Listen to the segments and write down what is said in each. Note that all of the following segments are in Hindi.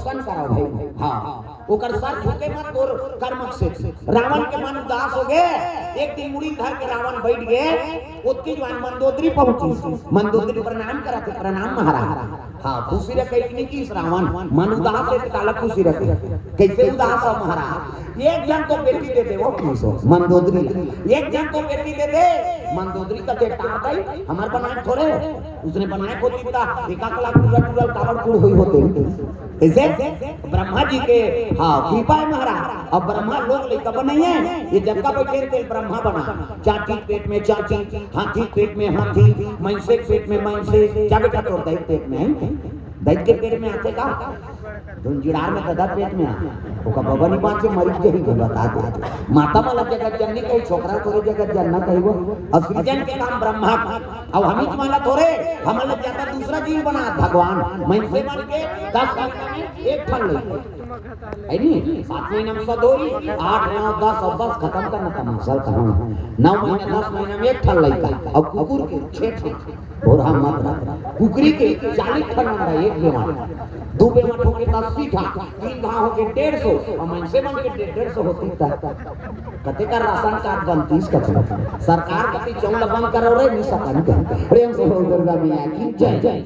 रोशन कराओ भाई। हाँ ओकर सर झुके मत और कर्मक से। रावण के मन उदास हो गए। एक दिन मुड़ी धर के रावण बैठ गए। उसकी जवान मंदोदरी पहुंची। मंदोदरी प्रणाम करा के, प्रणाम महाराज। हाँ खुशी रखे इतनी की रावण मन उदास है काला खुशी रखे। कैसे उदास हो महाराज? एक जन तो बेटी दे दे वो खुश मंदोदरी। एक जन तो बेटी दे दे मंदोदरी का बेटा गई हमार बनाए थोड़े उसने बनाए को चिंता 1 लाख रुपया कावड़पुर हुई होते। कैसे ब्रह्मा जी के हाँ कृपा है महाराज। अब ब्रह्मा लोग लेकर बने हैं। ये जब का बैठे थे ब्रह्मा बना। चाची पेट में चाची, हाथी पेट में हाथी, मैंसे पेट में मैंसे। क्या बेटा तो दैत पेट में है? दैत के पेट में आते का धुंजिड़ार में गधा पेट में आ ओका बाबा नहीं बात से मरीज के ही बता दे। माता वाला जगत जननी कही छोकरा तोरे जगत जनना कही वो असृजन के काम ब्रह्मा। अब हम ही माला तोरे हमला ज्यादा दूसरा जीव बना भगवान। मैंसे बन के 10 महीना में एक फल ले है नहीं 7 महीना में सदोरी 8 9 10 और 10 खत्म करना तमाशा कहां 9 महीने 10 महीना में एक फल लेगा। अब कुकुर के 6 ठे और हम मत कुकरी के 40 फल ना एक बेमार 2 बेमार हो के 80 था 3 घाव हो के 150 और मनसे बन के 150 होती था। कते का राशन कार्ड बनतीस का सरकार कति चौल बंद करो रे नहीं सकन प्रेम से हो दुर्गा मैया की जय जय।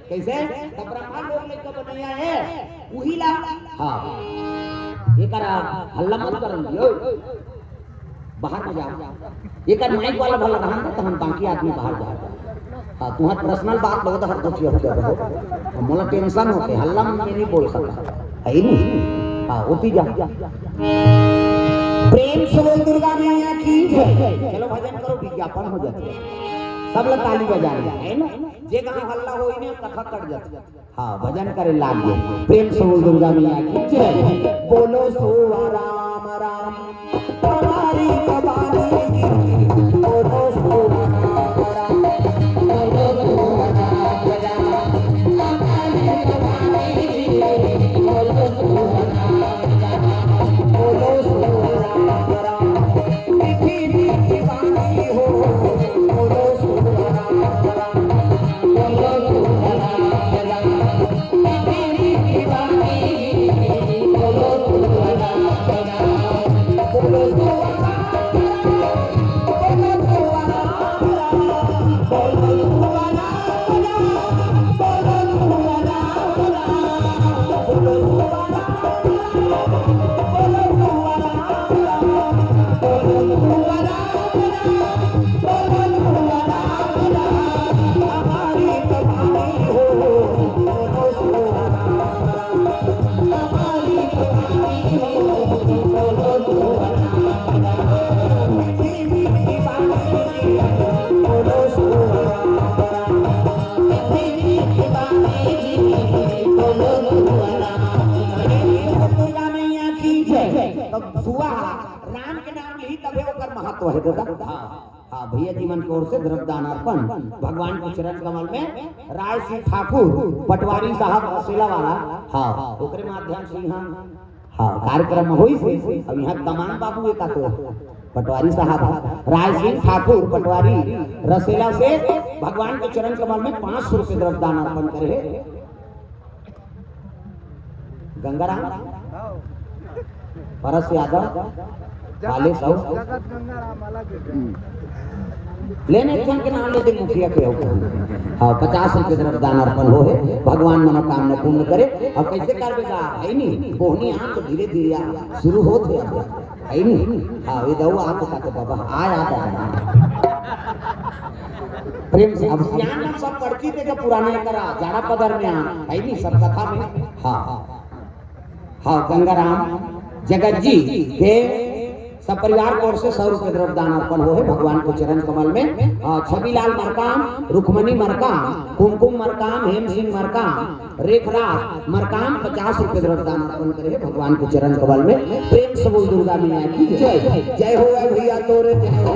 कैसे तब ब्रह्मा लोग लेकर बनाया है वही ला। हां ये करा हल्ला मत करो बाहर में जाओ। ये कर माइक वाला भला रहन त हम बाकी आदमी बाहर जाओ। हां तुम्हारा पर्सनल बात लोग तो हर कुछ हो जाए मोला टेंशन होते हल्ला में नहीं बोल सकता है नहीं। हां उठी जा प्रेम से बोल दुर्गा मैया की जय। चलो भजन करो विज्ञापन हो जाते सब लोग ताली बजा रहे है ना। जे गांव हल्ला होई ने कथा कट जाती। हां भजन करे लाग गए प्रेम से बोल दुर्गा मैया की जय। बोलो सो राम राम हमारी कबाली की बोलो सो राम के नाम यही तबे ओकर महत्व है दादा। हां भैया जी मन की ओर से द्रव्यदान अर्पण भगवान के चरण कमल में राय सिंह ठाकुर पटवारी साहब रसीला वाला। हां ओकरे माध्यम से यहां हां कार्यक्रम होई से। अब यहां कमान बाबू एक तो पटवारी साहब राय सिंह ठाकुर पटवारी रसीला से भगवान के चरण कमल में 500 रुपए द्रव्यदान अर्पण करे। गंगाराम परस यादव काले सौ लेने के नाम लेते मुखिया के हाँ 50 रुपए द्रव्यदान अर्पण हो है। भगवान मनोकामना पूर्ण करे। और कैसे करबेगा है नहीं बोहनी आंख धीरे धीरे शुरू होते है नहीं। हाँ ये दऊ आंख का बाबा आय आता प्रेम से अब ज्ञान सब पढ़ती थे पुराने करा जाड़ा पदर में है नहीं सब कथा में। हाँ हाँ गंगाराम जगत जी के सब परिवार की ओर से 100 रुपए द्रव्यदान अर्पण हो है भगवान को चरण कमल में। छबीलाल मरकाम, रुक्मणी मरकाम, कुमकुम मरकाम, हेम सिंह मरकाम, रेखराज मरकाम 50 रुपए द्रव्यदान अर्पण करे भगवान को चरण कमल में। प्रेम से बोल दुर्गा मैया की जय। जय हो भैया तोरे जय हो।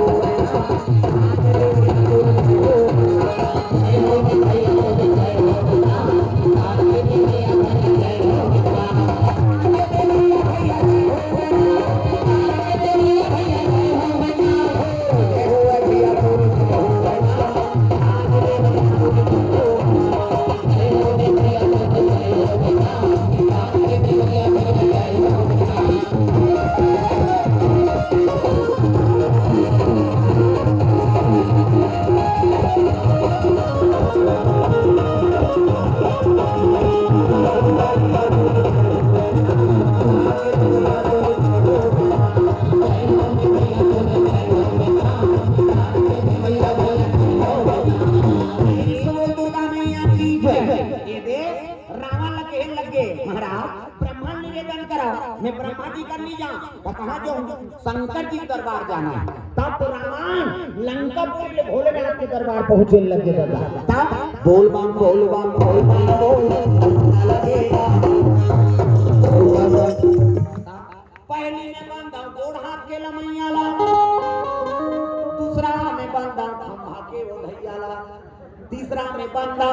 रावण लगे लगे महाराज ब्रह्मा निवेदन करा मैं ब्रह्मा जी कर ली जाऊं तो कहां जाऊं शंकर जी दरबार जाना है तब तो रावण लंकापुर के भोलेनाथ के दरबार पहुंचे लगे दादा तब बोल बम बोल बम बोल बम बोल लगे पहली में बांधा गोड़ हाथ के लमैया ला दूसरा में बांधा खंभा के ओढ़ैया ला तीसरा में बांधा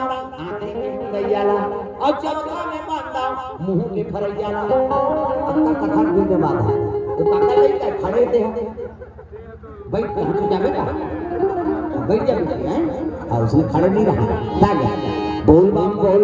आंखें के गैया ला और चौथा में बांधा मुंह के फरैया ला अक्का कथा दिन में बांधा तो काका नहीं क्या खड़े थे बैठ के हम जावे का बैठ जावे हैं और उसने खड़े नहीं रहा ताकि बोल बम बोल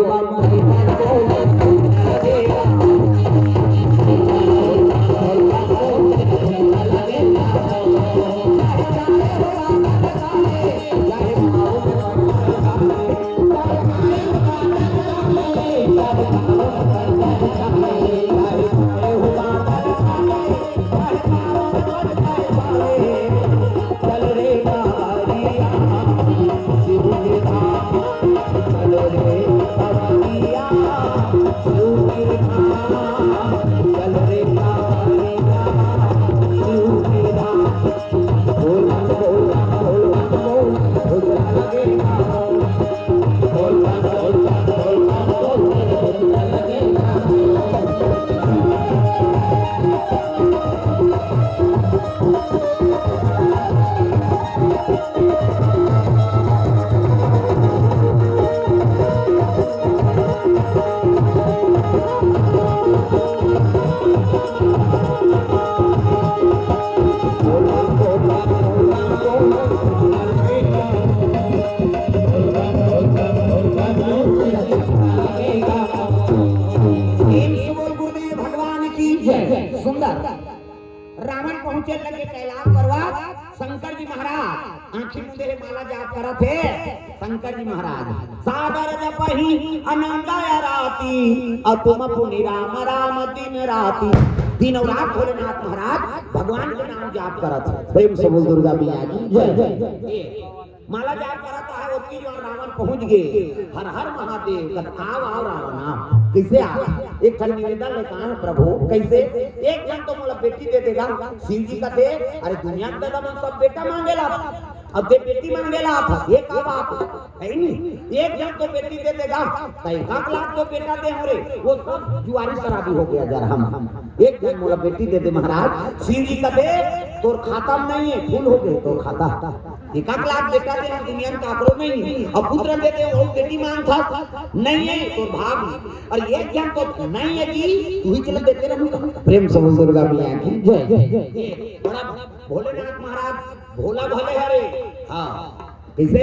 रावण पहुंचे लगे कैलाश पर्वत शंकर जी महाराज आंखी मुंदे माला जाप करा थे शंकर जी महाराज सागर जपहि अनंदय राती अतुम पुनि राम राम दिन राती दिन और रात भोलेनाथ महाराज भगवान के नाम जाप करा थे प्रेम से बोल दुर्गा मैया की जय माला जाप करा तो है उसकी जो रावण पहुंच गए हर हर महादेव कद आओ रावण कैसे आ एक खंड निवेदन लेता है प्रभु कैसे एक जन तो मतलब बेटी दे देगा शिव जी का दे अरे दुनिया में तो सब बेटा मांगेला अब दे बेटी मांगेला था ये का बात है नहीं एक जन तो बेटी दे देगा तो 1 लाख तो बेटा दे हो रे वो सब जुआरी शराबी हो गया जरा हम एक जन मतलब बेटी दे दे महाराज शिव जी का दे तोर खाता में नहीं है फूल हो गए तो खाता 1 लाख बेटा दे दुनिया में काकड़ो नहीं अब पुत्र दे दे वो बेटी मांग था नहीं है तो भाग और एक जन तो नहीं है जी तू ही चल देते रहूंगा प्रेम से बोल दुर्गा मैया की जय बड़ा भोलेनाथ महाराज भोला भले हरे हां कैसे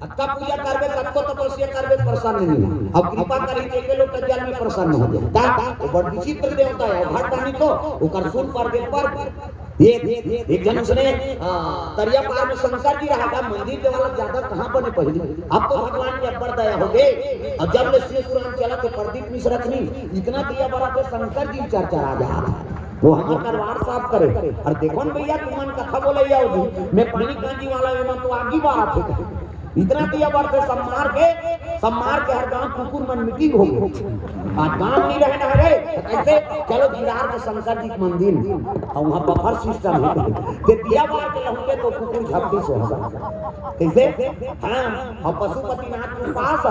अक्का पूजा करबे कत्तो तपस्या करबे परेशान नहीं अब कृपा करी के लोग जल में परेशान हो जाए वो बड़ विचित्र देवता है घाट पानी तो ओकर सुन पर दे पर एक जन उसने तरिया पार में शंकर जी रहा था मंदिर के वाला ज्यादा कहां बने पहले अब तो भगवान की अब्बर दया हो गई अब जब ले शिव पुराण चला तो प्रदीप मिश्रा नहीं इतना दिया बड़ा पे शंकर जी चर्चा आ जा वो हमार करवार साफ करे और देखो न भैया तुमन कथा बोले जाओ जी मैं पानी कांजी वाला में तो आगे बात है इतना दिया बार से सम्मार के हर गांव कुकुर मन मीटिंग हो गई आज गांव नहीं रहे ना रे कैसे चलो जिरार के शंकर जी मंदिर और वहां बफर सिस्टम है कि दिया बार के लहुके तो कुकुर झपटी से होगा कैसे हां और पशुपतिनाथ के पास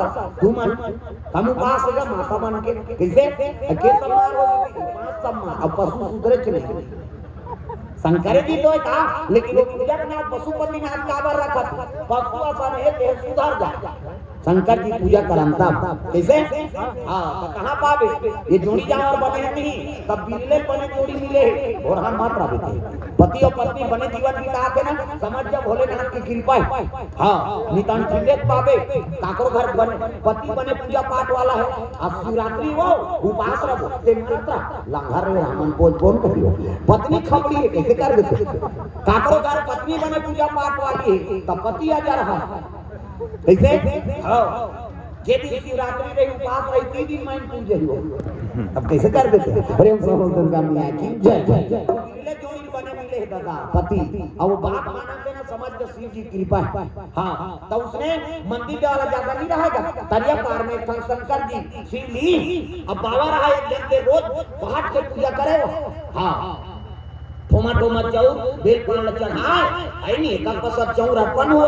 तुम हम उपास है माता बन के कैसे के सम्मान हो पांच सम्मान अब पशु सुधरे चले शंकर जी तो था लेकिन वो पूजा के नाम पशुपतिनाथ का बर रखा पशु आसान है देह सुधर जा शंकर जी पूजा करंता कैसे हां तो कहां पावे ये जोड़ी जानवर बने नहीं तब बिरले बने जोड़ी मिले और हम मत रहे पति और पत्नी बने जीवन बिताते ना समझ जा भोलेनाथ की कृपा है हां नितान खंडेत पावे काकरो घर बने पति बने पूजा पाठ वाला है अब शिवरात्रि वो उपास रखो ते मंत्र लंघर रे हम पोज बोल करियो पत्नी खबड़ी है कैसे कर देते काकरो घर पत्नी बने पूजा पाठ वाली है तब पति आ जा रहा कैसे हां जे दिन शिवरात्रि रे उपास रही 3 दिन में पूजे हो अब कैसे कर देते प्रेम से दुर्गा मैया की जय जय बिरले जोड़ी बने मिले दादा पति, और वो बात माना के ना समझ के शिव जी कृपा है। हाँ तो उसने मंदिर वाला ज्यादा नहीं रहेगा, तरिया पार में शंकर जी शिव जी अब बाबा रहा एक दिन के रोज पहाड़ से पूजा करे। हाँ ठोमा ठोमा चाउर बेल पान चढ़ाए आई नहीं का कसर चाउर अर्पण हो।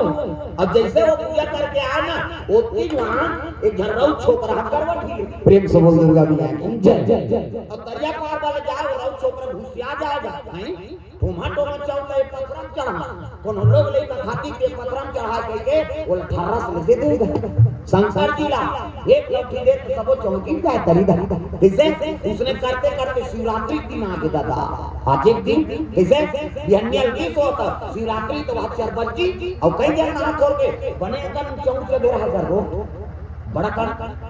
अब जैसे वो पूजा करके आए ना ओती वहां एक झररौ छोकरा करवट ही प्रेम से बोल दुर्गा मैया की जय जय जय। अब दरिया पार वाले जाए वो रौ छोकरा घुसिया जाएगा हैं ठोमा ठोमा चाउर का एक पथरम चढ़ा कोनो लोग लेकर खाती के पथरम चढ़ा के वो 18 से दे देगा शंकर जी ला एक लौटी दे तो सबो चौकी का तरी धरी इसे उसने करते करते शिवरात्रि दिन आ गया दादा। आज एक दिन इसे बिहनियल की सोता शिवरात्रि तो वहां 4 बजे और कई जन ना छोड़ के बने एकदम चौक से 2000 रो बड़ा कर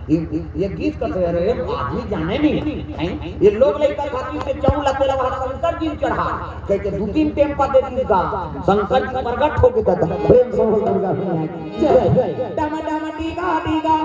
ये गीत करते रहे आदमी जाने नहीं ये लोग लेकर खाती से चौक लगे वहां शंकर जी चढ़ा कह के 2-3 टेम्पा दे दीगा शंकर जी प्रकट हो गए दादा प्रेम से बोल दुर्गा मैया की जय जय। डम डम डीगा डीगा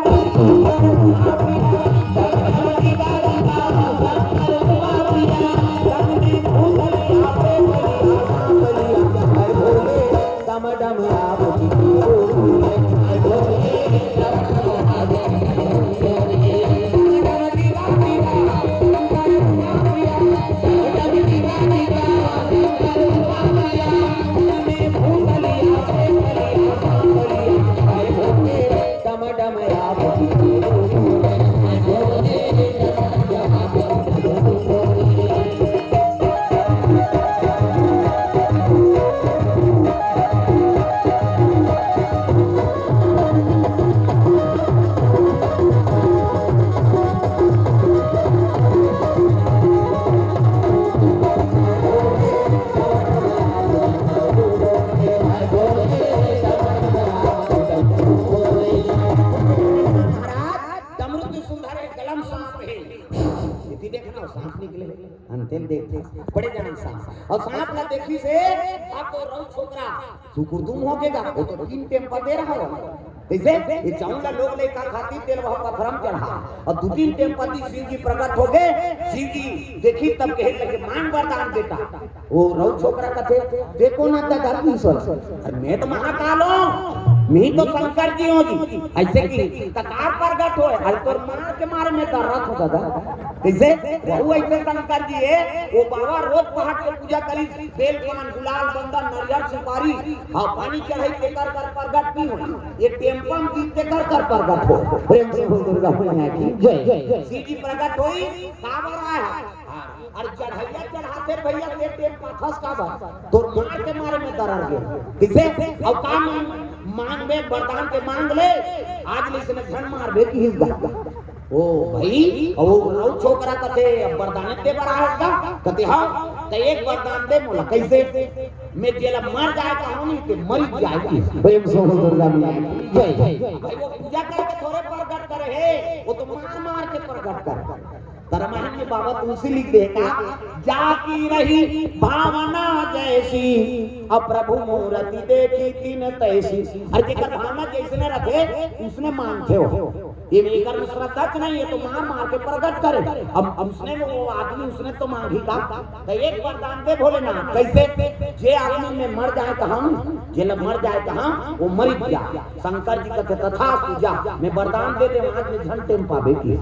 बड़े जाने सांप और सांप ला देखी से अब तो रौ छोकरा सुकुरदुम हो गएगा वो तो 3 टेम्पा दे रहा है कैसे ये चाउला लोग लेकर खाती तेल वहां का भरम चढ़ा और 2-3 टेम्पा दी शिव जी प्रकट हो गए। शिव जी देखी तब कहे लगे मान वरदान देता वो रौ छोकरा कहते देखो ना दादा ईश्वर अरे मैं तो महाकाल हूं मैं तो शंकर जी हूं जी ऐसे की तकार प्रकट हो अरे तोर मार के मारे में दर्द हो दादा कैसे वो ऐसे शंकर जी है वो बाबा रोज पहाड़ के पूजा करी बेल पान गुलाल बंदा नारियल सुपारी हां पानी चढ़ाई के कर प्रकट नहीं हो ये टेम्पा में जीत के कर प्रकट हो प्रेम से बोल दुर्गा मैया की जय जय। शिव जी प्रकट होई का बड़ा है और चढ़ैया चढ़ाते भैया ये टेम्पा फंस का बा तो मार के मारे में दर्द गए कैसे और का मांग में वरदान के मांग ले आज ले से धन मार बे की हिस्सा ओ भाई ओ रौ छोकरा कते वरदान दे बड़ा है कते हां तो एक वरदान दे मोला कैसे मैं जेला मर जाए कहानी के मर जाए प्रेम से दुर्गा मैया जय जय। भाई वो पूजा करके थोड़े प्रकट करे है वो तो मार मार के प्रकट कर रामायण में बाबा तुलसी लिख देगा जाकी रही भावना जैसी अब प्रभु मूर्ति देखी तीन तैसी अरे जेकर भावना जैसने रखे उसने मानते हो ये मेकर में श्रद्धा नहीं है तो मार मार के प्रकट करे। अब उसने वो आदमी उसने तो मांगी का तो एक वरदान दे भोलेनाथ कैसे जे आदमी में मर जाए कहां जे मर जाए कहां वो मर जा शंकर जी कहते तथा पूजा मैं वरदान दे दे आज में झन टेम पावे की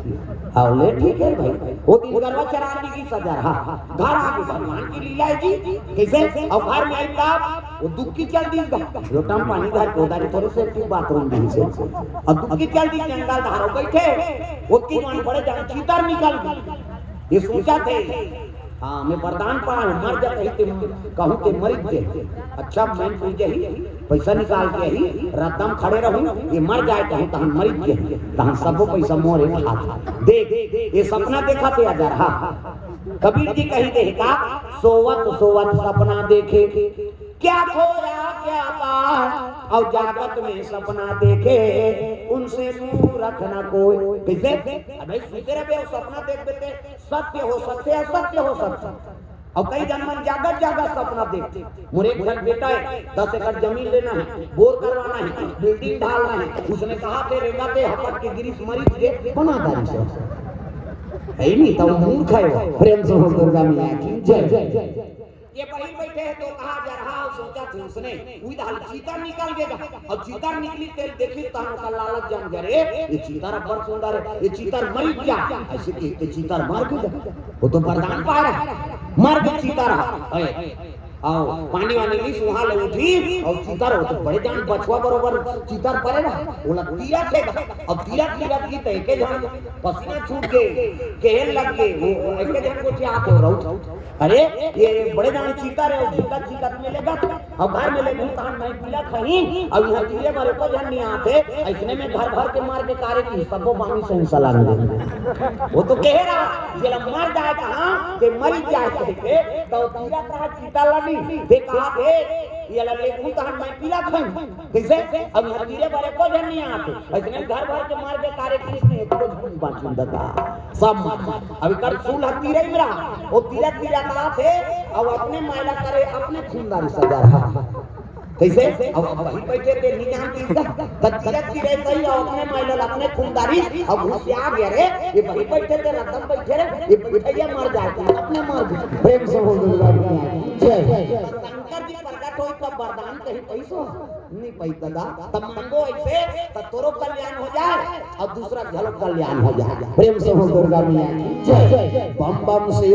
हाले ठीक है भाई वो दिन गरबा चराने की सजा रहा घर आके भगवान की लीला है जी कैसे और घर में आई तब वो दुख की चल दी लोटा पानी घर कोदारी थोड़े से की बाथरूम दी से अब दुख की चल दी जंगल धारो बैठे वो की मान पड़े जान चीतर निकल ये सोचा थे हाँ मैं वरदान पा मर जाते ही कहूं के मर जे अच्छा मैं पूजे ही पैसा निकाल के ही रातम खड़े रहूं ये मर जाए कहूं तहन मर जे तहन सबो पैसा मोरे हाथ देख ये सपना देखा थे अगर हां कबीर जी कही देखा सोवत सोवत सपना देखे क्या खोया क्या पा और जागत में सपना देखे उनसे मुंह रखना कोई कैसे अबे सुते रहे सपना देख देते सत्य हो सत्य असत्य हो सत्य और कई जन्म जागत जागत सपना देखते मोरे घर बेटा है 10 एकड़ जमीन लेना है बोर करवाना है बिल्डिंग ढालना है उसने कहा तेरे गाते हपट के गिरीश मरीज के बना दारी से है नहीं तो मूर्ख है प्रेम से दुर्गा मैया की जय जय। ये बही बैठे है तो कहा जा रहा सोचा थे उसने उधर चीता निकल गया और चीता निकली तेल देखी तान का लालच जान गया रे ये चीता बड़ सुंदर है ये चीता मर गया ऐसे कि चीता मार गया वो तो वरदान पा रहा मर गया चीता रहा आओ पानी वानी ली सुहा ले उठी और चीता रो तो बड़े जान बचवा बरोबर चीता पड़ेगा बोला तीरा थे अब तीरा की तो एके जान पसीना छूट गए केहन लग गए वो एके जान को क्या हो रहा अरे ये बड़े जान चीता रे चीता मिलेगा अब घर में ले तान नहीं पीला खही अब यहां दिए मारे को जान नहीं आते ऐसने में घर भर के मार के कार्य की सबको बामी से इंशाल्लाह वो तो कह रहा ये मर जाए कहां के मर जाए के तो तीरा का चीता लगी देखा के ये लले को तान नहीं पीला खही कैसे अब यहां दिए मारे को जान नहीं आते ऐसने घर भर के मार के कार्य की इसने को बात दता सब अभी कर फूल हत्ती रही मेरा वो तीरा का थे और अपने मायला करे अपने खूनदारी सजा रहा कैसे अब वही बैठे थे नहीं जानती तत्लक की रहते ही और अपने मायला अपने खूनदारी अब घुस आ गया रे ये वही बैठे थे रतन बैठे रे ये बैठे मर जाते अपने मर गए प्रेम से बोल दो जय शंकर जी प्रकट होई तब वरदान कहीं पैसो नहीं पैसा दा तब मांगो ऐसे तब तोरो कल्याण हो जाए और दूसरा झलक कल्याण हो जाए प्रेम से बोल दुर्गा मैया जय बम बम से